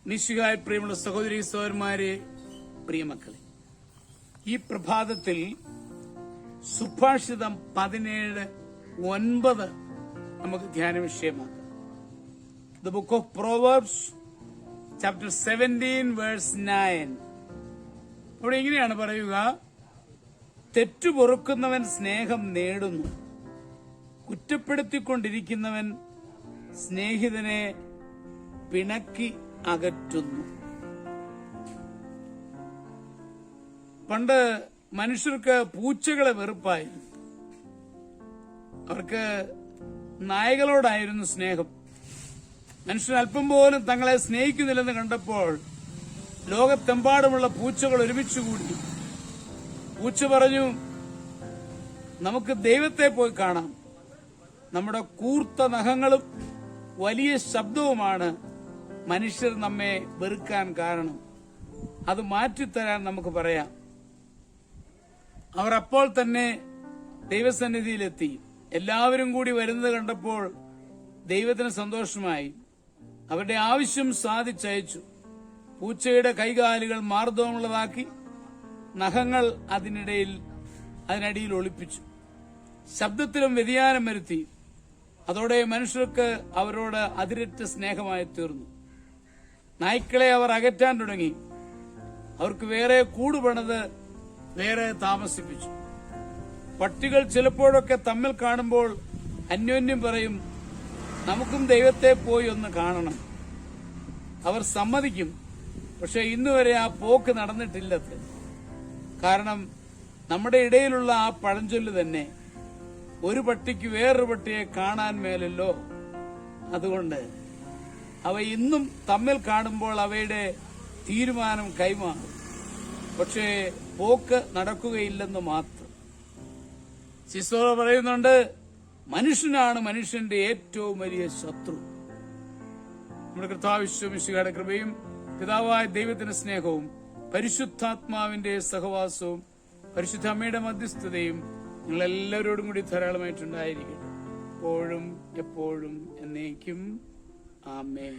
മിശിഹായ പ്രിയമുള്ള സഹോദരീ സഹോദരന്മാരെ, പ്രിയമക്കളെ, ഈ പ്രഭാതത്തിൽ സുഭാഷിതം 17:9 നമുക്ക് ധ്യാന വിഷയമാക്കാം. The book of Proverbs chapter 17 verse 9. അവിടെ ഇങ്ങനെയാണ് പറയുക: തെറ്റു പൊറുക്കുന്നവൻ സ്നേഹം നേടുന്നു, കുറ്റപ്പെടുത്തിക്കൊണ്ടിരിക്കുന്നവൻ സ്നേഹിതനെ പിണക്കി അകറ്റുന്നു. പണ്ട് മനുഷ്യർക്ക് പൂച്ചകളെ വെറുപ്പായിരുന്നു. അവർക്ക് നായകളോടായിരുന്നു സ്നേഹം. മനുഷ്യർ അല്പം പോലും തങ്ങളെ സ്നേഹിക്കുന്നില്ലെന്ന് കണ്ടപ്പോൾ ലോകത്തെമ്പാടുമുള്ള പൂച്ചകൾ ഒരുമിച്ചുകൂടി. പൂച്ച പറഞ്ഞു, നമുക്ക് ദൈവത്തെ പോയി കാണാം. നമ്മുടെ കൂർത്ത നഖങ്ങളും വലിയ ശബ്ദവുമാണ് മനുഷ്യർ നമ്മെ വെറുക്കാൻ കാരണം. അത് മാറ്റിത്തരാൻ നമുക്ക് പറയാം. അവർ അപ്പോൾ തന്നെ ദൈവസന്നിധിയിലെത്തി. എല്ലാവരും കൂടി വരുന്നത് കണ്ടപ്പോൾ ദൈവത്തിന് സന്തോഷമായി. അവരുടെ ആവശ്യം സാധിച്ചയച്ചു. പൂച്ചയുടെ കൈകാലുകൾ മാർദ്ദവമുള്ളതാക്കി നഖങ്ങൾ അതിനടിയിൽ ഒളിപ്പിച്ചു. ശബ്ദത്തിലും വ്യതിയാനം വരുത്തി. അതോടെ മനുഷ്യർക്ക് അവരോട് അതിരറ്റ സ്നേഹമായി തീർന്നു. നായ്ക്കളെ അവർ അകറ്റാൻ തുടങ്ങി. അവർക്ക് വേറെ കൂടുപണത് വേറെ താമസിപ്പിച്ചു. പട്ടികൾ ചിലപ്പോഴൊക്കെ തമ്മിൽ കാണുമ്പോൾ അന്യോന്യം പറയും, നമുക്കും ദൈവത്തെ പോയി ഒന്ന് കാണണം. അവർ സമ്മതിക്കും. പക്ഷെ ഇന്നുവരെ ആ പോക്ക് നടന്നിട്ടില്ലത്. കാരണം നമ്മുടെ ഇടയിലുള്ള ആ പഴഞ്ചൊല്ല് തന്നെ, ഒരു പട്ടിക്ക് വേറൊരു പട്ടിയെ കാണാൻ മേലല്ലോ. അതുകൊണ്ട് അവ ഇന്നും തമ്മിൽ കാണുമ്പോൾ അവയുടെ തീരുമാനം കൈമാറും. പക്ഷേ പോക്ക് നടക്കുകയില്ലെന്ന് മാത്രം. സിസോറ പറയുന്നുണ്ട്, മനുഷ്യനാണ് മനുഷ്യന്റെ ഏറ്റവും വലിയ ശത്രു. നമ്മുടെ കർത്താവ് മിശിഹായുടെ കൃപയും പിതാവായ ദൈവത്തിന്റെ സ്നേഹവും പരിശുദ്ധാത്മാവിന്റെ സഹവാസവും പരിശുദ്ധ അമ്മയുടെ മധ്യസ്ഥതയും നിങ്ങളെല്ലാവരോടും കൂടി ധാരാളമായിട്ടുണ്ടായിരിക്കട്ടെ, എപ്പോഴും എപ്പോഴും എന്നേക്കും. ആമേൻ.